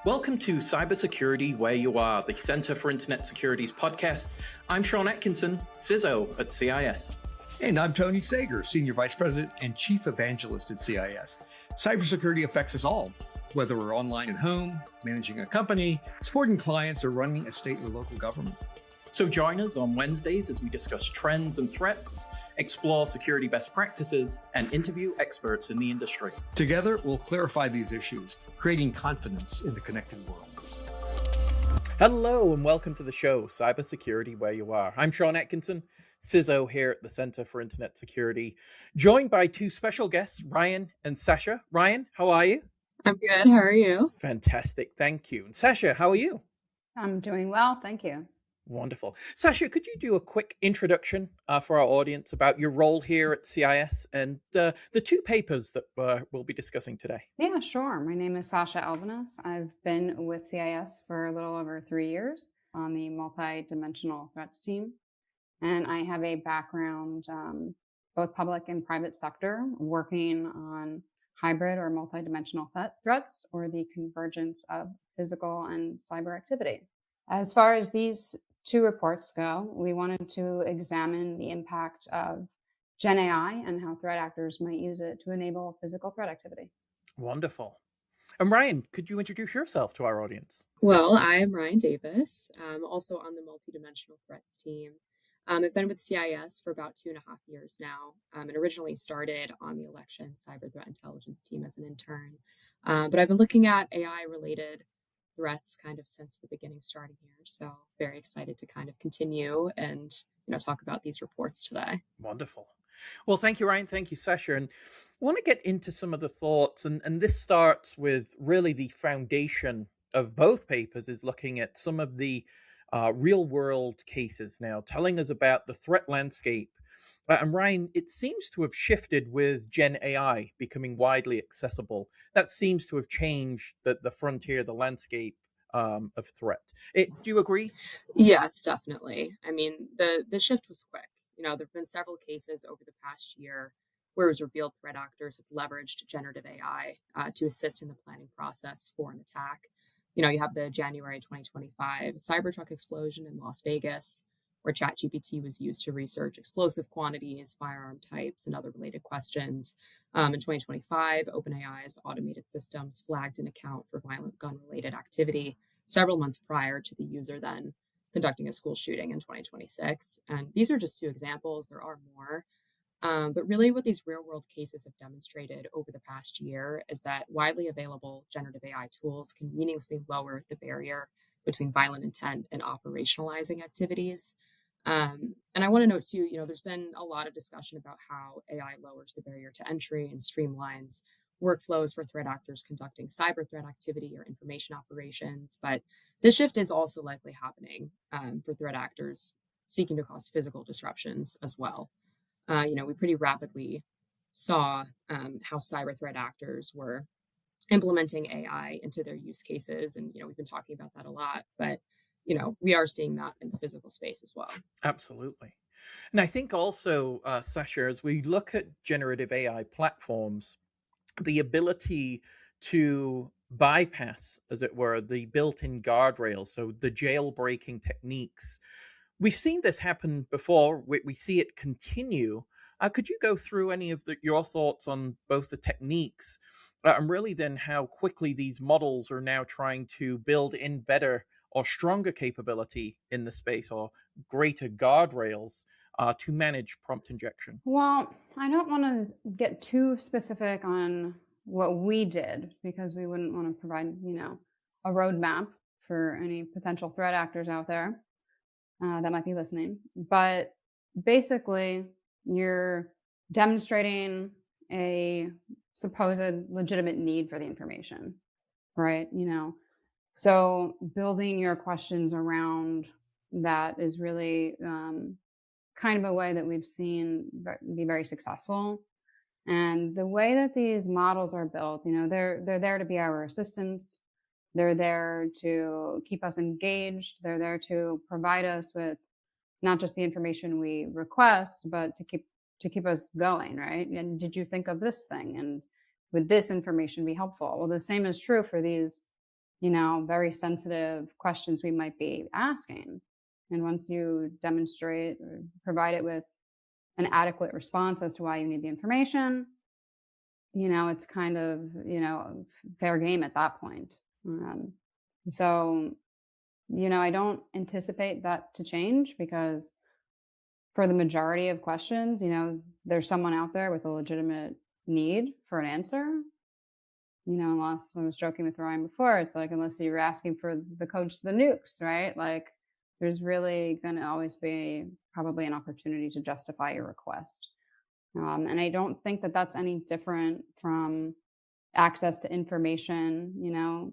Welcome to Cybersecurity Where You Are, the Center for Internet Security's podcast. I'm Sean Atkinson, CISO at CIS. And I'm Tony Sager, Senior Vice President and Chief Evangelist at CIS. Cybersecurity affects us all, whether we're online at home, managing a company, supporting clients, or running a state or local government. So join us on Wednesdays as we discuss trends and threats, explore security best practices, and interview experts in the industry. Together, we'll clarify these issues, creating confidence in the connected world. Hello and welcome to the show, Cybersecurity Where You Are. I'm Sean Atkinson, CISO here at the Center for Internet Security, joined by two special guests, Rian and Sasha. Rian, how are you? I'm good. How are you? Fantastic. Thank you. And Sasha, how are you? I'm doing well. Thank you. Wonderful. Sasha, could you do a quick introduction for our audience about your role here at CIS and the two papers that we'll be discussing today? Yeah, sure. My name is Sasha Elvenaes. I've been with CIS for a little over 3 years on the Multidimensional Threats team. And I have a background, both public and private sector, working on hybrid or multidimensional threats or the convergence of physical and cyber activity. As far as these two reports go, we wanted to examine the impact of GenAI and how threat actors might use it to enable physical threat activity. Wonderful. And Rian, could you introduce yourself to our audience? Well, I'm Rian Davis, also on the Multidimensional Threats team. I've been with CIS for about 2.5 years now, and originally started on the election cyber threat intelligence team as an intern. But I've been looking at AI-related threats kind of since the beginning starting here. So very excited to kind of continue and talk about these reports today. Wonderful. Well, thank you, Rian. Thank you, Sasha. And I want to get into some of the thoughts. And this starts with really the foundation of both papers is looking at some of the real world cases now, telling us about the threat landscape. And Rian, it seems to have shifted with Gen AI becoming widely accessible. That seems to have changed the frontier, the landscape of threat. Do you agree? Yes, definitely. I mean, the shift was quick. There have been several cases over the past year where it was revealed threat actors have leveraged generative AI to assist in the planning process for an attack. You have the January 2025 Cybertruck explosion in Las Vegas, where ChatGPT was used to research explosive quantities, firearm types, and other related questions. In 2025, OpenAI's automated systems flagged an account for violent gun-related activity several months prior to the user then conducting a school shooting in 2026. And these are just two examples. There are more. But really what these real-world cases have demonstrated over the past year is that widely available generative AI tools can meaningfully lower the barrier between violent intent and operationalizing activities. And I want to note too, there's been a lot of discussion about how AI lowers the barrier to entry and streamlines workflows for threat actors conducting cyber threat activity or information operations. But this shift is also likely happening for threat actors seeking to cause physical disruptions as well. We pretty rapidly saw how cyber threat actors were implementing AI into their use cases. And, we've been talking about that a lot, but, we are seeing that in the physical space as well. Absolutely. And I think also, Sasha, as we look at generative AI platforms, the ability to bypass, as it were, the built-in guardrails, so the jailbreaking techniques, we've seen this happen before. We see it continue. Could you go through any of your thoughts on both the techniques and really then how quickly these models are now trying to build in better or stronger capability in the space or greater guardrails to manage prompt injection? Well, I don't want to get too specific on what we did because we wouldn't want to provide, a roadmap for any potential threat actors out there that might be listening. But basically, you're demonstrating a supposed legitimate need for the information, right? So building your questions around that is really kind of a way that we've seen be very successful. And the way that these models are built, they're there to be our assistants. They're there to keep us engaged. They're there to provide us with not just the information we request, but to keep us going, right? And did you think of this thing? And would this information be helpful? Well, the same is true for these very sensitive questions we might be asking. And once you demonstrate or provide it with an adequate response as to why you need the information, it's kind of, fair game at that point. So, I don't anticipate that to change because for the majority of questions, there's someone out there with a legitimate need for an answer. Unless I was joking with Ryan before, it's like, unless you're asking for the codes to the nukes, right? Like, there's really going to always be probably an opportunity to justify your request. And I don't think that that's any different from access to information,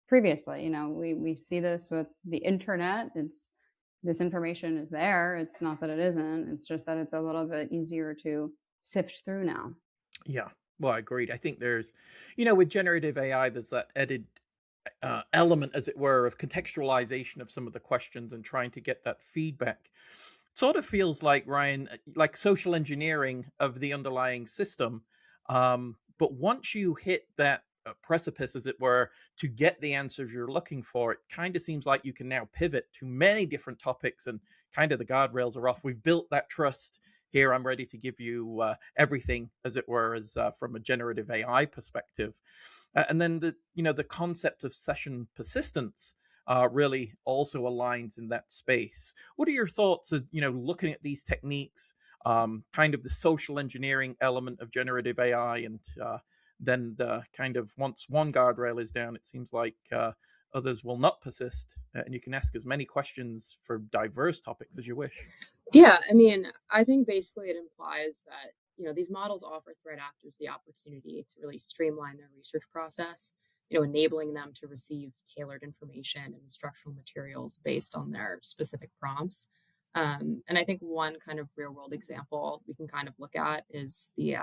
previously. We see this with the internet. This information is there. It's not that it isn't. It's just that it's a little bit easier to sift through now. Yeah. Well, I agreed. I think there's, with generative AI, there's that added element, as it were, of contextualization of some of the questions and trying to get that feedback. Sort of feels like, Ryan, like social engineering of the underlying system. But once you hit that precipice, as it were, to get the answers you're looking for, it kind of seems like you can now pivot to many different topics and kind of the guardrails are off. We've built that trust. Here, I'm ready to give you everything, as it were, as from a generative AI perspective. And then the concept of session persistence really also aligns in that space. What are your thoughts as looking at these techniques, kind of the social engineering element of generative AI, and then the kind of once one guardrail is down, it seems like others will not persist, and you can ask as many questions for diverse topics as you wish. Yeah, I mean, I think basically it implies that, these models offer threat actors the opportunity to really streamline their research process, enabling them to receive tailored information and instructional materials based on their specific prompts. And I think one kind of real world example we can kind of look at is the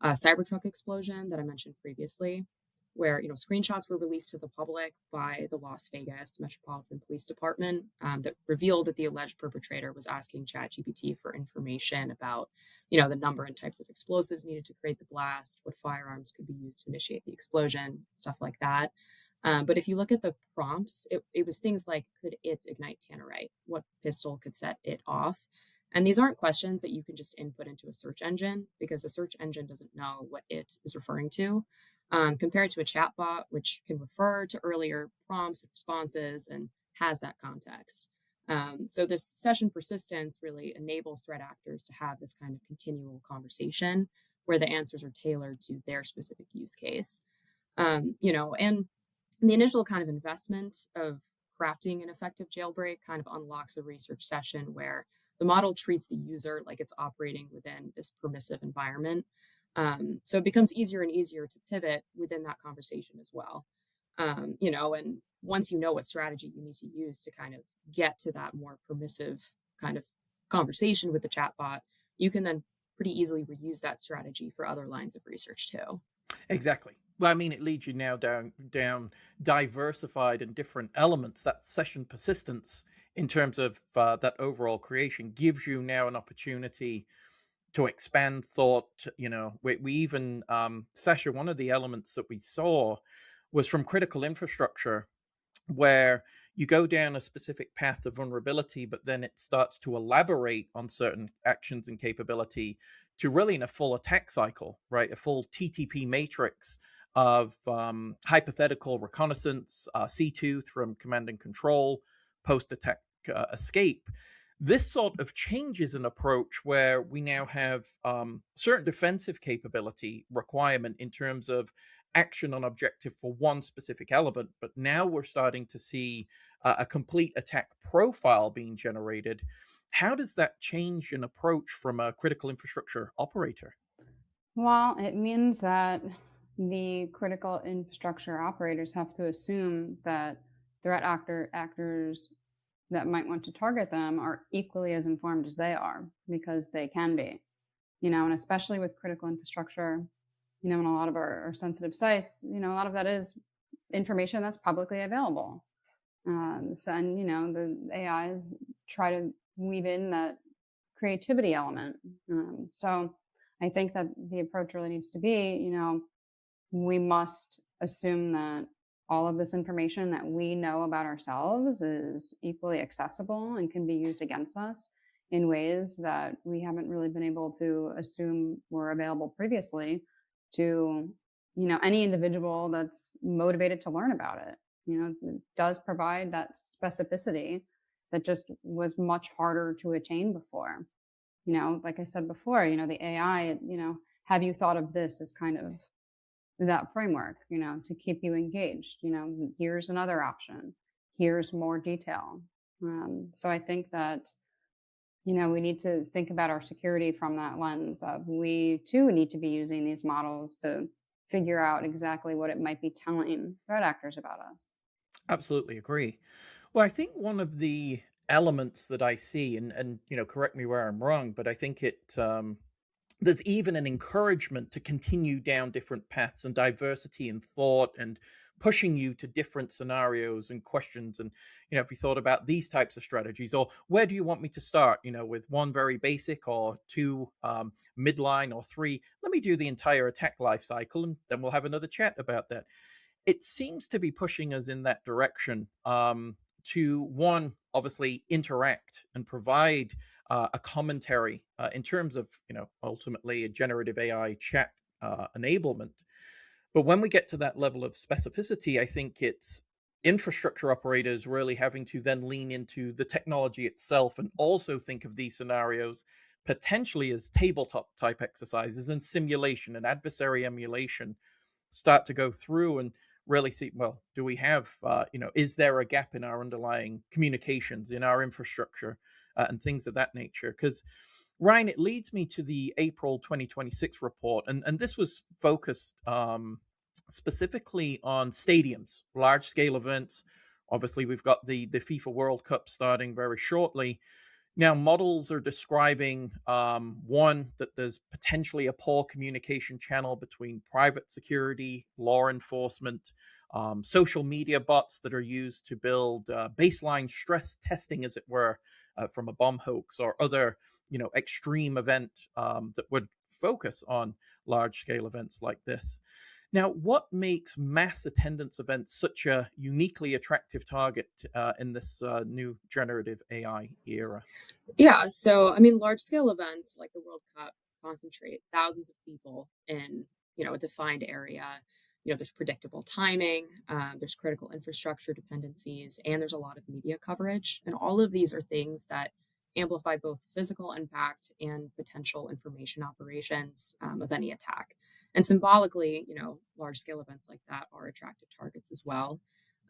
Cybertruck explosion that I mentioned previously, where screenshots were released to the public by the Las Vegas Metropolitan Police Department that revealed that the alleged perpetrator was asking ChatGPT for information about the number and types of explosives needed to create the blast, what firearms could be used to initiate the explosion, stuff like that. But if you look at the prompts, it was things like, could it ignite tannerite? What pistol could set it off? And these aren't questions that you can just input into a search engine because a search engine doesn't know what it is referring to, compared to a chatbot, which can refer to earlier prompts and responses and has that context. So this session persistence really enables threat actors to have this kind of continual conversation where the answers are tailored to their specific use case. And the initial kind of investment of crafting an effective jailbreak kind of unlocks a research session where the model treats the user like it's operating within this permissive environment. So it becomes easier and easier to pivot within that conversation as well. And once you know what strategy you need to use to kind of get to that more permissive kind of conversation with the chatbot, you can then pretty easily reuse that strategy for other lines of research too. Exactly. Well, I mean, it leads you now down diversified and different elements. That session persistence, in terms of that overall creation, gives you now an opportunity to expand thought. We even Sasha, one of the elements that we saw was from critical infrastructure, where you go down a specific path of vulnerability, but then it starts to elaborate on certain actions and capability to really in a full attack cycle, right? A full TTP matrix of hypothetical reconnaissance, C2 from command and control, post-attack escape. This sort of changes an approach where we now have certain defensive capability requirement in terms of action on objective for one specific element, but now we're starting to see a complete attack profile being generated. How does that change an approach from a critical infrastructure operator? Well, it means that the critical infrastructure operators have to assume that actors that might want to target them are equally as informed as they are, because they can be, and especially with critical infrastructure, in a lot of our sensitive sites, a lot of that is information that's publicly available. And the AIs try to weave in that creativity element. So I think that the approach really needs to be, we must assume that all of this information that we know about ourselves is equally accessible and can be used against us in ways that we haven't really been able to assume were available previously to, any individual that's motivated to learn about it. It does provide that specificity that just was much harder to attain before. Like I said before, the AI, have you thought of this as kind of that framework, to keep you engaged? Here's another option. Here's more detail. So I think that, we need to think about our security from that lens of we too need to be using these models to figure out exactly what it might be telling threat actors about us. Absolutely agree. Well, I think one of the elements that I see, and correct me where I'm wrong, but I think there's even an encouragement to continue down different paths and diversity in thought and pushing you to different scenarios and questions. And if you thought about these types of strategies, or where do you want me to start, with one very basic, or two midline, or three, let me do the entire attack life cycle, and then we'll have another chat about that. It seems to be pushing us in that direction, to one, obviously interact and provide a commentary in terms of, ultimately a generative AI chat enablement. But when we get to that level of specificity, I think it's infrastructure operators really having to then lean into the technology itself and also think of these scenarios potentially as tabletop type exercises and simulation and adversary emulation, start to go through and really see, well, do we have, is there a gap in our underlying communications, in our infrastructure, and things of that nature? Because, Ryan, it leads me to the April 2026 report, and this was focused specifically on stadiums, large-scale events. Obviously, we've got the FIFA World Cup starting very shortly. Now, models are describing, one, that there's potentially a poor communication channel between private security, law enforcement, social media bots that are used to build baseline stress testing, as it were, from a bomb hoax or other, extreme event that would focus on large-scale events like this. Now, what makes mass attendance events such a uniquely attractive target in this new generative AI era? Yeah, so I mean, large scale events like the World Cup concentrate thousands of people in a defined area. There's predictable timing, there's critical infrastructure dependencies, and there's a lot of media coverage. And all of these are things that amplify both physical impact and potential information operations of any attack. And symbolically, large scale events like that are attractive targets as well.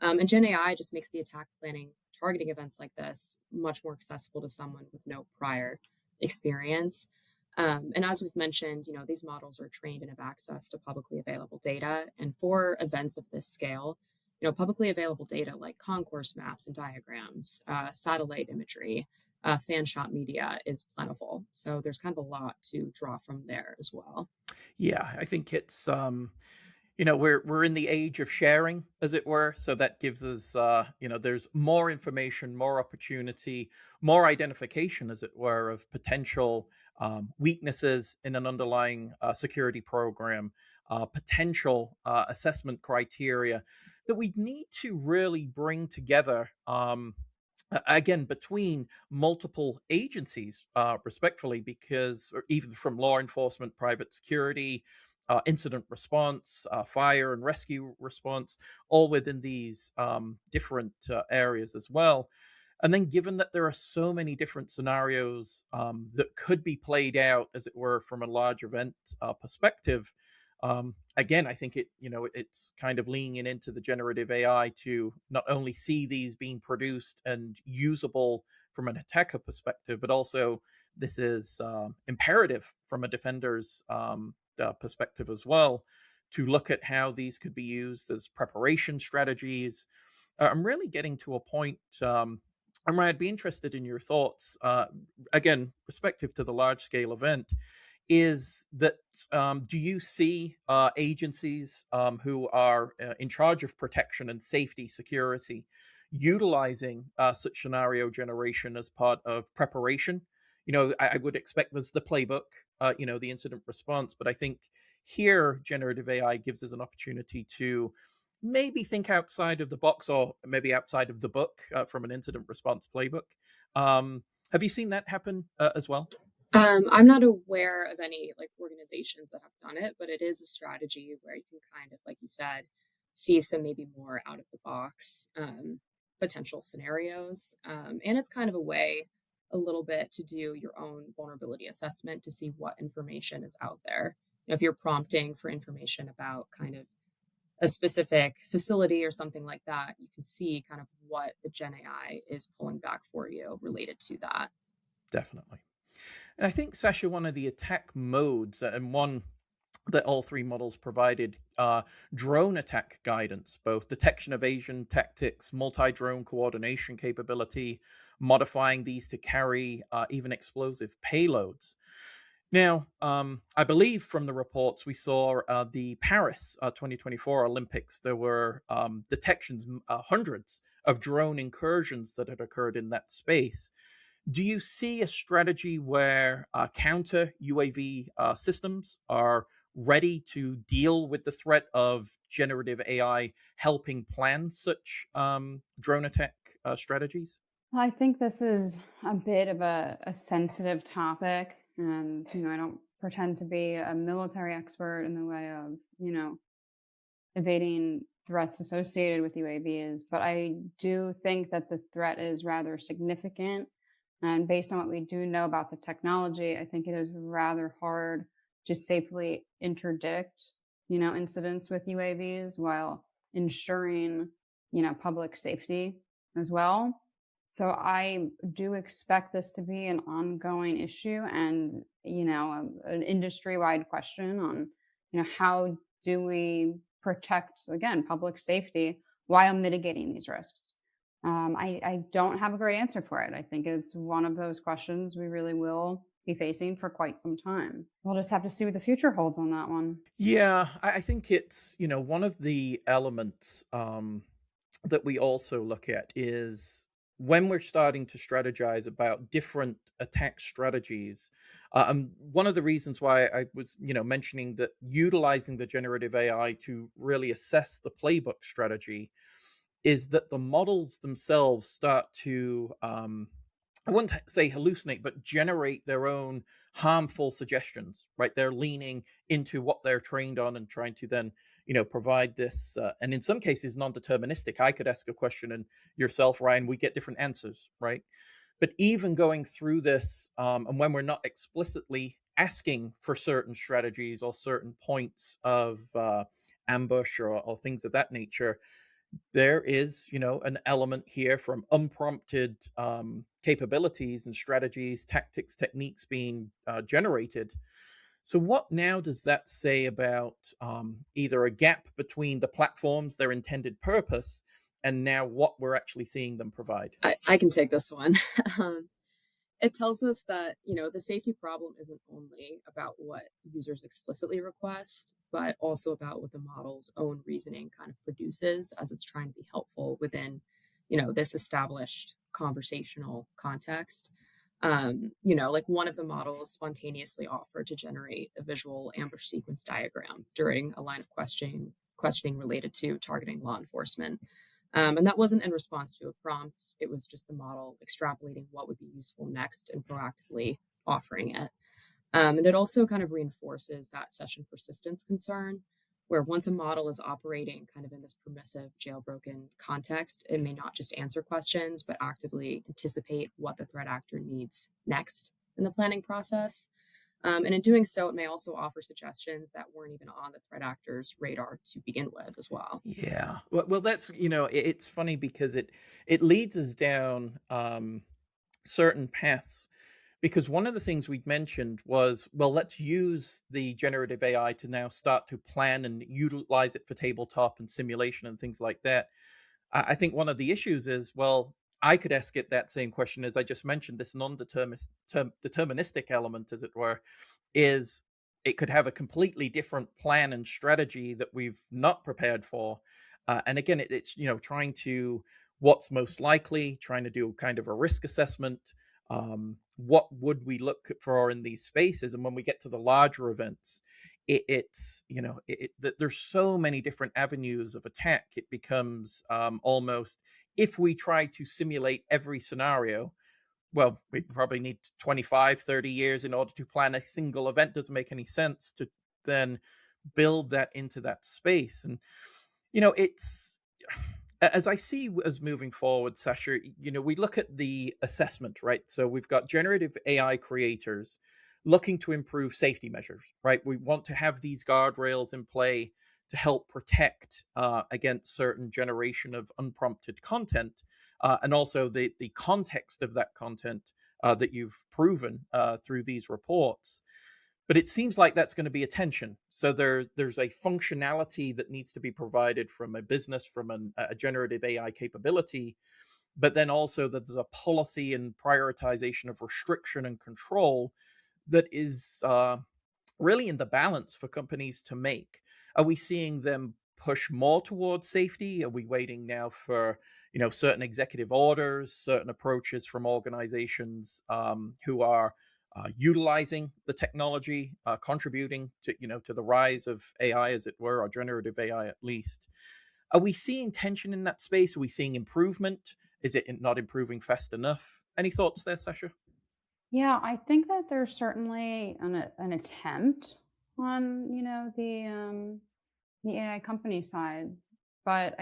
And Gen AI just makes the attack planning targeting events like this much more accessible to someone with no prior experience. And as we've mentioned, these models are trained and have access to publicly available data. And for events of this scale, publicly available data like concourse maps and diagrams, satellite imagery, fan shot media is plentiful. So there's kind of a lot to draw from there as well. Yeah, I think it's we're in the age of sharing, as it were. So that gives us there's more information, more opportunity, more identification, as it were, of potential weaknesses in an underlying security program, potential assessment criteria that we need to really bring together. Again, between multiple agencies, respectfully, because, or even from law enforcement, private security, incident response, fire and rescue response, all within these different areas as well. And then, given that there are so many different scenarios that could be played out, as it were, from a large event perspective, again, I think it's kind of leaning into the generative AI to not only see these being produced and usable from an attacker perspective, but also this is imperative from a defender's perspective as well, to look at how these could be used as preparation strategies. I'm really getting to a point, and I'd be interested in your thoughts, again, respective to the large scale event, is that do you see agencies who are in charge of protection and safety security utilizing such scenario generation as part of preparation? I would expect there's the playbook, the incident response, but I think here generative AI gives us an opportunity to maybe think outside of the box, or maybe outside of the book from an incident response playbook. Have you seen that happen as well? I'm not aware of any like organizations that have done it, but it is a strategy where you can kind of, like you said, see some maybe more out of the box potential scenarios. And it's kind of a way a little bit to do your own vulnerability assessment to see what information is out there. If you're prompting for information about kind of a specific facility or something like that, you can see kind of what the Gen AI is pulling back for you related to that. Definitely. And I think, Sasha, one of the attack modes, and one that all three models provided, drone attack guidance, both detection evasion tactics, multi-drone coordination capability, modifying these to carry even explosive payloads. Now, I believe from the reports we saw the Paris 2024 Olympics, there were detections, hundreds of drone incursions that had occurred in that space. Do you see a strategy where counter UAV systems are ready to deal with the threat of generative AI helping plan such drone attack strategies? Well, I think this is a bit of a sensitive topic. And, I don't pretend to be a military expert in the way of, evading threats associated with UAVs, but I do think that the threat is rather significant. And based on what we do know about the technology, I think it is rather hard to safely interdict, incidents with UAVs while ensuring, public safety as well. So I do expect this to be an ongoing issue and, an industry-wide question on, how do we protect, again, public safety while mitigating these risks? I don't have a great answer for it. I think it's one of those questions we really will be facing for quite some time. We'll just have to see what the future holds on that one. Yeah, I think it's, one of the elements that we also look at is when we're starting to strategize about different attack strategies. And one of the reasons why I was, mentioning that utilizing the generative AI to really assess the playbook strategy is that the models themselves start to, I wouldn't say hallucinate, but generate their own harmful suggestions, right? They're leaning into what they're trained on and trying to then, provide this, and in some cases, non-deterministic. I could ask a question and yourself, Ryan, we get different answers, right? But even going through this, and when we're not explicitly asking for certain strategies or certain points of ambush or things of that nature, there is, an element here from unprompted capabilities and strategies, tactics, techniques being generated. So, what now does that say about either a gap between the platforms, their intended purpose, and now what we're actually seeing them provide? I can take this one. It tells us that, the safety problem isn't only about what users explicitly request, but also about what the model's own reasoning kind of produces as it's trying to be helpful within, this established conversational context. Like one of the models spontaneously offered to generate a visual ambush sequence diagram during a line of questioning related to targeting law enforcement. And that wasn't in response to a prompt. It was just the model extrapolating what would be useful next and proactively offering it. And it also kind of reinforces that session persistence concern, where once a model is operating kind of in this permissive jailbroken context, it may not just answer questions, but actively anticipate what the threat actor needs next in the planning process. And in doing so, it may also offer suggestions that weren't even on the threat actor's radar to begin with as well. Yeah. Well, that's, it's funny because it leads us down certain paths. Because one of the things we'd mentioned was, well, let's use the generative AI to now start to plan and utilize it for tabletop and simulation and things like that. I think one of the issues is, well, I could ask it that same question as I just mentioned. This non-deterministic element, as it were, is it could have a completely different plan and strategy that we've not prepared for. And again, it's trying to what's most likely, trying to do kind of a risk assessment. What would we look for in these spaces? And when we get to the larger events, it's there's so many different avenues of attack. It becomes almost, if we try to simulate every scenario, well, we probably need 25, 30 years in order to plan a single event. Doesn't make any sense to then build that into that space. And it's, as I see as moving forward, Sasha, we look at the assessment, right? So we've got generative AI creators looking to improve safety measures, right? We want to have these guardrails in play to help protect against certain generation of unprompted content, and also the context of that content that you've proven through these reports. But it seems like that's going to be a tension. So there's a functionality that needs to be provided from a business, from a generative AI capability, but then also that there's a policy and prioritization of restriction and control that is really in the balance for companies to make. Are we seeing them push more towards safety? Are we waiting now for certain executive orders, certain approaches from organizations who are utilizing the technology, contributing to the rise of AI, as it were, or generative AI at least? Are we seeing tension in that space? Are we seeing improvement? Is it not improving fast enough? Any thoughts there, Sasha? Yeah, I think that there's certainly an attempt on the AI company side, but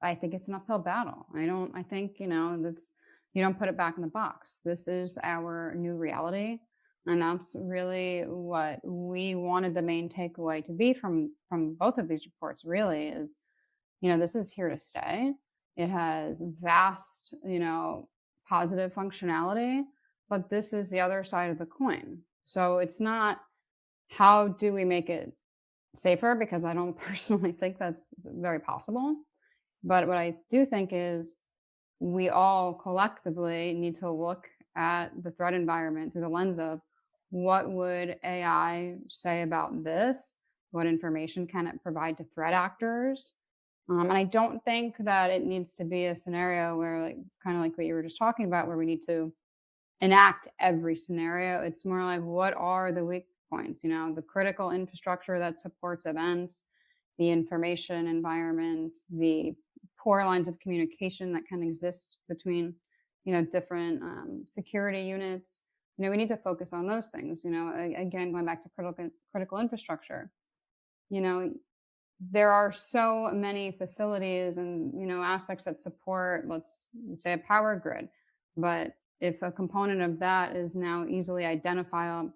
I think it's an uphill battle. I think that's, you don't put it back in the box. This is our new reality, and that's really what we wanted the main takeaway to be from both of these reports. Really, is this is here to stay. It has vast positive functionality, but this is the other side of the coin. So it's not, how do we make it safer, because I don't personally think that's very possible. But what I do think is we all collectively need to look at the threat environment through the lens of, what would AI say about this? What information can it provide to threat actors? And I don't think that it needs to be a scenario where, kind of like what you were just talking about, where we need to enact every scenario. It's more like, what are the weak points? The critical infrastructure that supports events, the information environment, the poor lines of communication that can exist between different security units. We need to focus on those things. Again, going back to critical infrastructure, there are so many facilities and aspects that support, let's say, a power grid. But if a component of that is now easily identifiable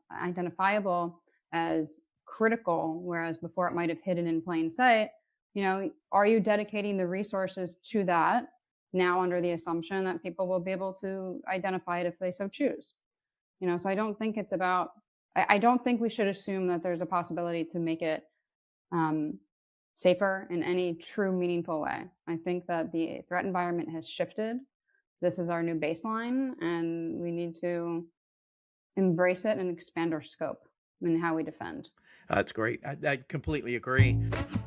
as critical, whereas before it might have hidden in plain sight, are you dedicating the resources to that now under the assumption that people will be able to identify it if they so choose? So I don't think it's about, I don't think we should assume that there's a possibility to make it safer in any true meaningful way. I think that the threat environment has shifted. This is our new baseline, and we need to embrace it and expand our scope in how we defend. That's great. I completely agree.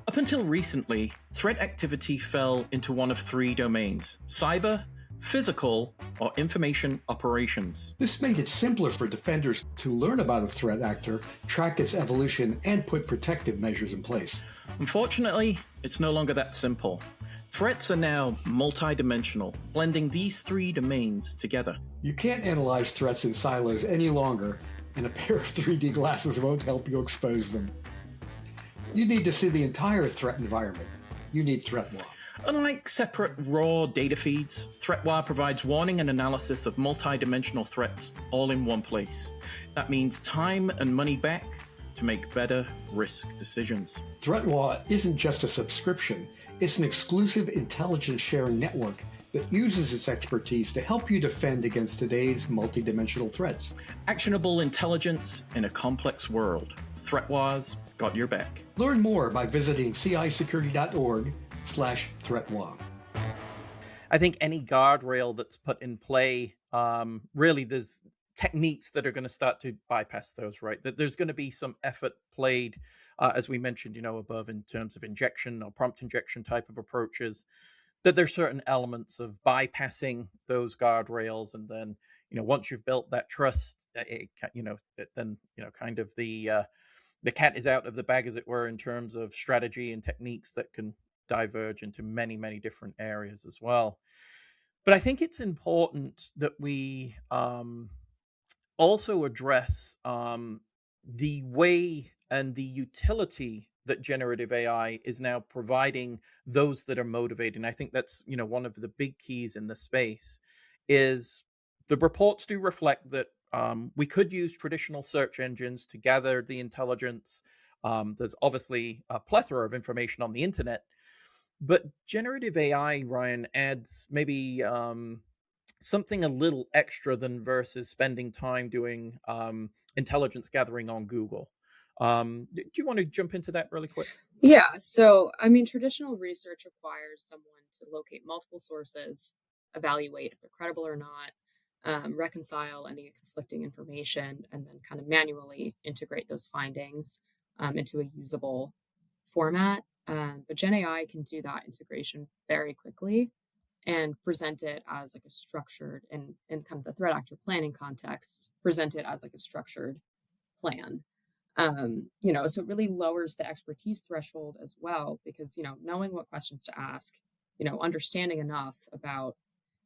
Up until recently, threat activity fell into one of three domains: cyber, physical, or information operations. This made it simpler for defenders to learn about a threat actor, track its evolution, and put protective measures in place. Unfortunately, it's no longer that simple. Threats are now multidimensional, blending these three domains together. You can't analyze threats in silos any longer, and a pair of 3D glasses won't help you expose them. You need to see the entire threat environment. You need ThreatWire. Unlike separate raw data feeds, ThreatWire provides warning and analysis of multidimensional threats all in one place. That means time and money back to make better risk decisions. ThreatWire isn't just a subscription. It's an exclusive intelligence sharing network that uses its expertise to help you defend against today's multidimensional threats. Actionable intelligence in a complex world. ThreatWire's got your back. Learn more by visiting cisecurity.org/ThreatWire. I think any guardrail that's put in play, really there's techniques that are going to start to bypass those, right? That there's going to be some effort played, as we mentioned, above, in terms of injection or prompt injection type of approaches, that there's certain elements of bypassing those guardrails. And then, once you've built that trust, kind of the the cat is out of the bag, as it were, in terms of strategy and techniques that can diverge into many, many different areas as well. But I think it's important that we also address the way and the utility that generative AI is now providing those that are motivated. And I think that's, one of the big keys in the space is the reports do reflect that we could use traditional search engines to gather the intelligence. There's obviously a plethora of information on the internet, but generative AI, Ryan, adds maybe something a little extra than versus spending time doing intelligence gathering on Google. Do you want to jump into that really quick? Yeah. So, I mean, traditional research requires someone to locate multiple sources, evaluate if they're credible or not, reconcile any conflicting information, and then kind of manually integrate those findings into a usable format. But Gen AI can do that integration very quickly and present it as like a structured and in kind of the threat actor planning context, present it as like a structured plan. So it really lowers the expertise threshold as well, because, knowing what questions to ask, understanding enough about,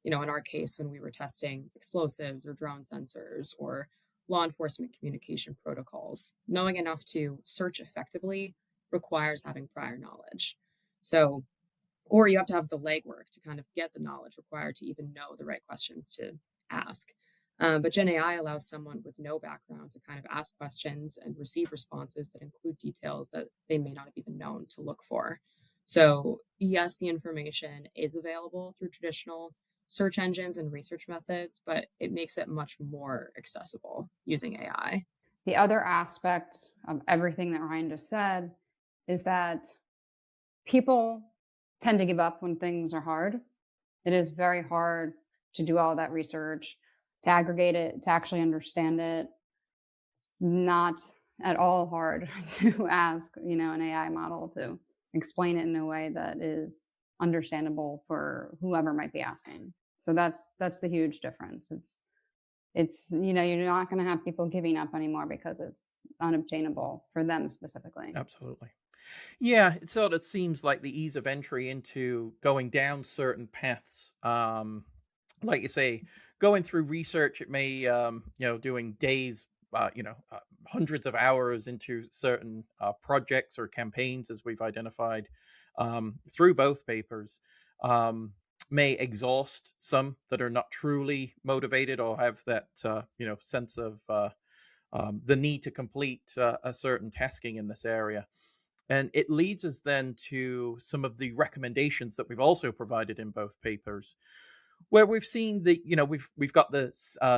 in our case, when we were testing explosives or drone sensors or law enforcement communication protocols, knowing enough to search effectively requires having prior knowledge. So, or you have to have the legwork to kind of get the knowledge required to even know the right questions to ask. But Gen AI allows someone with no background to kind of ask questions and receive responses that include details that they may not have even known to look for. So, yes, the information is available through traditional search engines and research methods, but it makes it much more accessible using AI. The other aspect of everything that Ryan just said is that people tend to give up when things are hard. It is very hard to do all that research, to aggregate it, to actually understand it. It's not at all hard to ask, an AI model to explain it in a way that is understandable for whoever might be asking. So that's the huge difference. It's you're not going to have people giving up anymore because it's unobtainable for them specifically. Absolutely. Yeah, it sort of seems like the ease of entry into going down certain paths. Like you say, going through research, it may, doing days, hundreds of hours into certain projects or campaigns, as we've identified through both papers, may exhaust some that are not truly motivated or have that, sense of the need to complete a certain tasking in this area. And it leads us then to some of the recommendations that we've also provided in both papers, where we've seen the, we've got the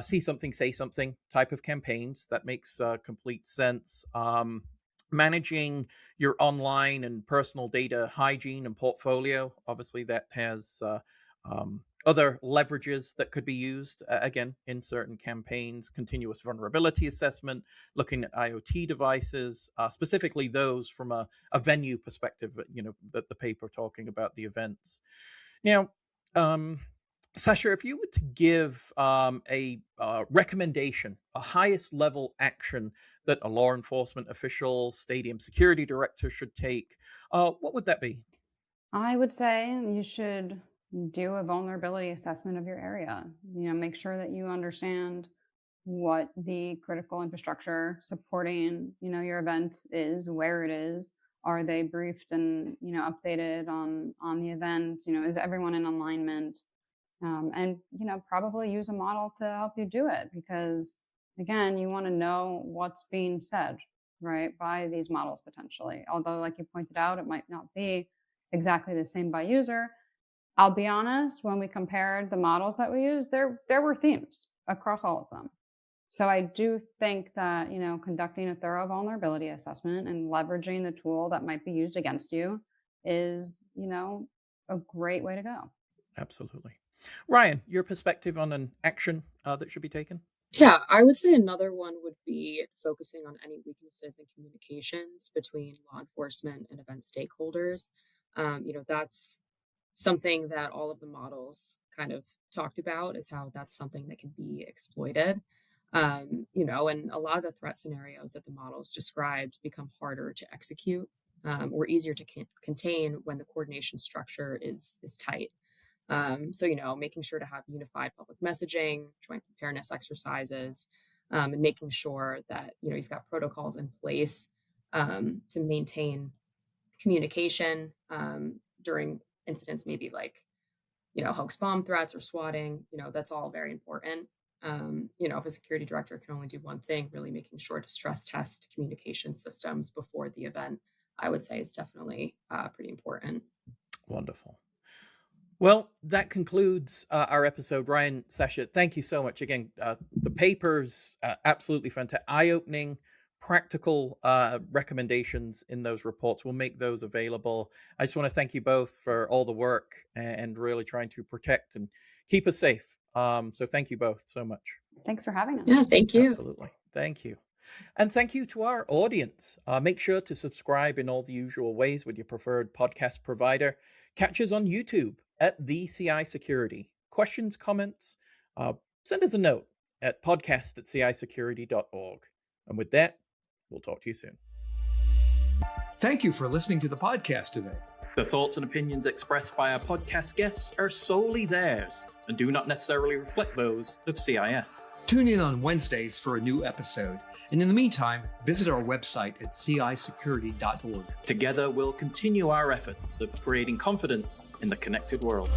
see something, say something type of campaigns that makes complete sense. Managing your online and personal data hygiene and portfolio, obviously that has other leverages that could be used, again, in certain campaigns. Continuous vulnerability assessment, looking at IoT devices, specifically those from a venue perspective, the paper talking about the events. Now, Sasha, if you were to give a recommendation, a highest level action that a law enforcement official, stadium security director should take, what would that be? I would say you should do a vulnerability assessment of your area. Make sure that you understand what the critical infrastructure supporting, your event is, where it is. Are they briefed and, updated on the event? Is everyone in alignment? And, probably use a model to help you do it, because again, you want to know what's being said, right, by these models potentially. Although, like you pointed out, it might not be exactly the same by user. I'll be honest, when we compared the models that we used, there were themes across all of them. So I do think that, conducting a thorough vulnerability assessment and leveraging the tool that might be used against you is, a great way to go. Absolutely. Ryan, your perspective on an action that should be taken? Yeah, I would say another one would be focusing on any weaknesses in communications between law enforcement and event stakeholders. That's something that all of the models kind of talked about, is how that's something that can be exploited. And a lot of the threat scenarios that the models described become harder to execute or easier to contain when the coordination structure is tight. So, making sure to have unified public messaging, joint preparedness exercises, and making sure that, you've got protocols in place to maintain communication during incidents, maybe like, hoax bomb threats or swatting, that's all very important. If a security director can only do one thing, really making sure to stress test communication systems before the event, I would say is definitely pretty important. Wonderful. Well, that concludes our episode. Rian, Sasha, thank you so much. Again, the paper's absolutely fantastic, eye-opening, practical recommendations in those reports. We'll make those available. I just want to thank you both for all the work and really trying to protect and keep us safe. So thank you both so much. Thanks for having us. Yeah, thank you. Absolutely. Thank you. And thank you to our audience. Make sure to subscribe in all the usual ways with your preferred podcast provider. Catch us on YouTube at the CI Security. Questions, comments, send us a note at podcast@cisecurity.org. And with that, we'll talk to you soon. Thank you for listening to the podcast today. The thoughts and opinions expressed by our podcast guests are solely theirs and do not necessarily reflect those of CIS. Tune in on Wednesdays for a new episode. And in the meantime, visit our website at cisecurity.org. Together, we'll continue our efforts of creating confidence in the connected world.